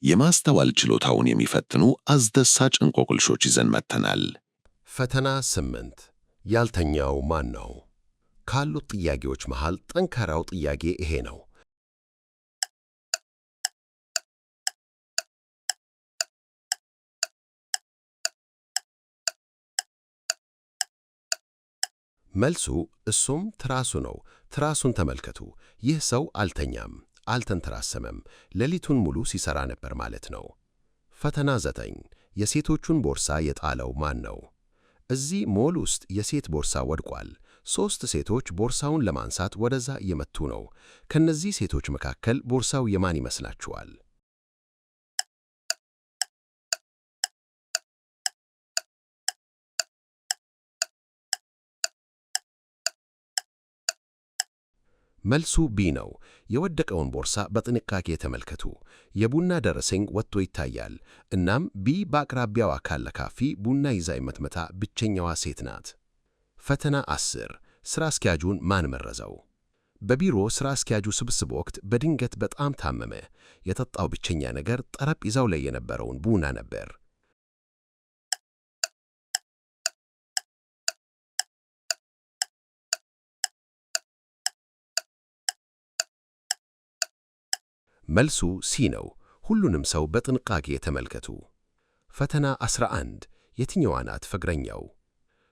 የማስተዋል ችሎታውን የሚፈትኑ አስደሳች እንቆቅልሾች ይዘን መጥተናል። ፈተና 8 ያልተኛው ማን ነው? ካሉት ጥያቄዎች መሃል ጠንካራው ጥያቄ ይሄ ነው። መልሱ እሱም ትራሱ ነው። ትራሱን ተመልከቱ። ይህ ሰው አልተኛም፣ አልተንተራሰመም፣ ሌሊቱን ሙሉ ሲሰራ ነበር ማለት ነው። ፈተና 9 የሴቶቹን ቦርሳ የጣለው ማን ነው? እዚህ ሞል ውስጥ የሴት ቦርሳ ወድቋል። 3 ሴቶች ቦርሳውን ለማንሳት ወደዛ እየመቱ ነው። ከነዚህ ሴቶች መካከል ቦርሳው የማን ይመስላችኋል? መልሱ ቢ ነው። የወደቀውን ቦርሳ በጥንቃቄ ተመልከቱ። የቡና ደረሰኝ ወጥቶ ይታያል። እናም ቢ በአቅራቢያዋ ካለ ካፌ ቡና ይዛ የምትመጣ ብቸኛዋ ሴት ናት። ፈተና 10 ሥራ አስኪያጁን ማን መረዘው? በቢሮ ሥራ አስኪያጁ ስብስብ ወቅት በድንገት በጣም ታመመ። የጠጣው ብቸኛ ነገር ጠረጴዛው ላይ የነበረውን ቡና ነበር። መልሱ ሲ ነው። ሁሉንም ሰው በጥንቃቄ ተመልከቱ። ፈተና 11 የትኛዋ ናት ፍቅረኛው?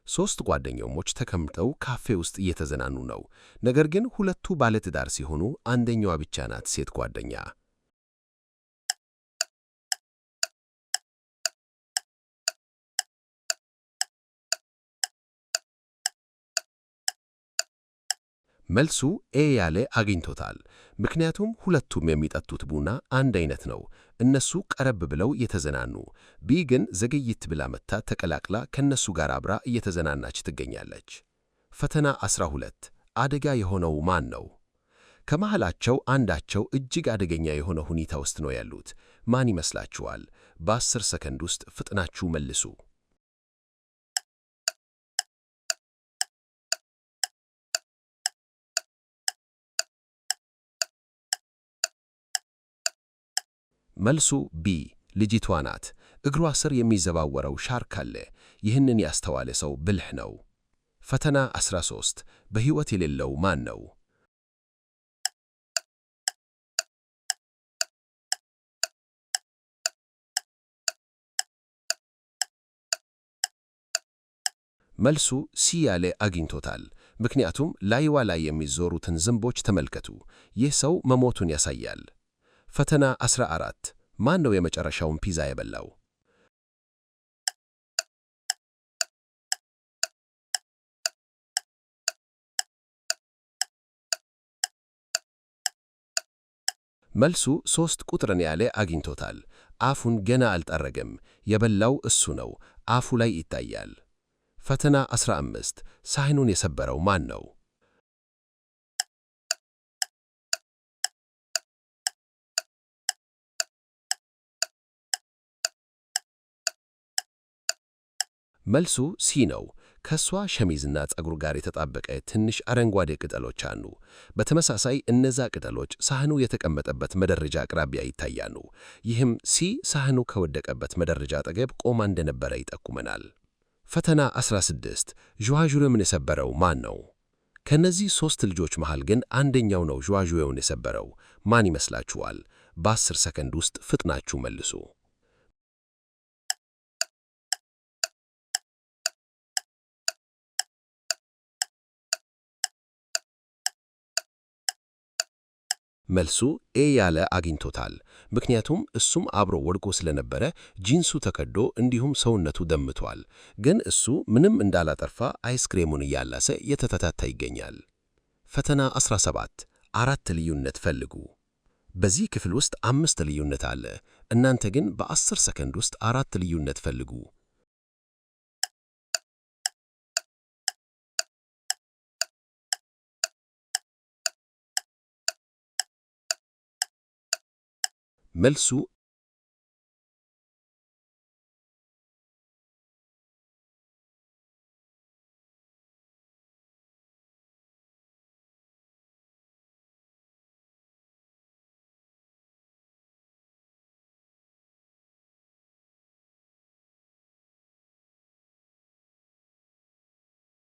3 ጓደኛሞች ተቀምጠው ካፌ ውስጥ እየተዝናኑ ነው። ነገር ግን ሁለቱ ባለትዳር ሲሆኑ አንደኛዋ ብቻ ናት ሴት ጓደኛ። መልሱ ኤ ያለ አግኝቶታል። ምክንያቱም ሁለቱም የሚጠጡት ቡና አንድ አይነት ነው። እነሱ ቀረብ ብለው እየተዝናኑ፣ ቢ ግን ዘገይት ብላ መጥታ ተቀላቅላ ከነሱ ጋር አብራ እየተዝናናች ትገኛለች። ፈተና 12 አደጋ የሆነው ማን ነው? ከመሃላቸው አንዳቸው እጅግ አደገኛ የሆነ ሁኔታ ውስጥ ነው ያሉት። ማን ይመስላችኋል? በ10 ሰከንድ ውስጥ ፍጥናችሁ መልሱ። መልሱ ቢ ልጅቷ ናት። እግሯ ስር የሚዘዋወረው ሻርክ አለ። ይህንን ያስተዋለ ሰው ብልህ ነው። ፈተና 13 በሕይወት የሌለው ማን ነው? መልሱ ሲ ያለ አግኝቶታል። ምክንያቱም ላይዋ ላይ የሚዞሩትን ዝንቦች ተመልከቱ። ይህ ሰው መሞቱን ያሳያል። ፈተና 14 ማን ነው የመጨረሻውን ፒዛ የበላው? መልሱ 3 ቁጥርን ያለ አግኝቶታል። አፉን ገና አልጠረገም። የበላው እሱ ነው። አፉ ላይ ይታያል። ፈተና 15 ሳህኑን የሰበረው ማን ነው? መልሱ ሲ ነው። ከሷ ሸሚዝና ፀጉር ጋር የተጣበቀ ትንሽ አረንጓዴ ቅጠሎች አሉ። በተመሳሳይ እነዛ ቅጠሎች ሳህኑ የተቀመጠበት መደረጃ አቅራቢያ ይታያሉ። ይህም ሲ ሳህኑ ከወደቀበት መደረጃ አጠገብ ቆማ እንደነበረ ይጠቁመናል። ፈተና 16 ዥዋዥዌውን የሰበረው ማን ነው? ከነዚህ 3 ልጆች መሃል ግን አንደኛው ነው ዥዋዥዌውን የሰበረው። ማን ይመስላችኋል? በ10 ሰከንድ ውስጥ ፍጥናችሁ መልሱ። መልሱ ኤ ያለ አግኝቶታል። ምክንያቱም እሱም አብሮ ወድቆ ስለነበረ ጂንሱ ተቀዶ እንዲሁም ሰውነቱ ደምቷል። ግን እሱ ምንም እንዳላጠፋ አይስክሬሙን እያላሰ የተተታታ ይገኛል። ፈተና 17 4 ልዩነት ፈልጉ። በዚህ ክፍል ውስጥ 5 ልዩነት አለ። እናንተ ግን በ10 ሰከንድ ውስጥ 4 ልዩነት ፈልጉ። መልሱ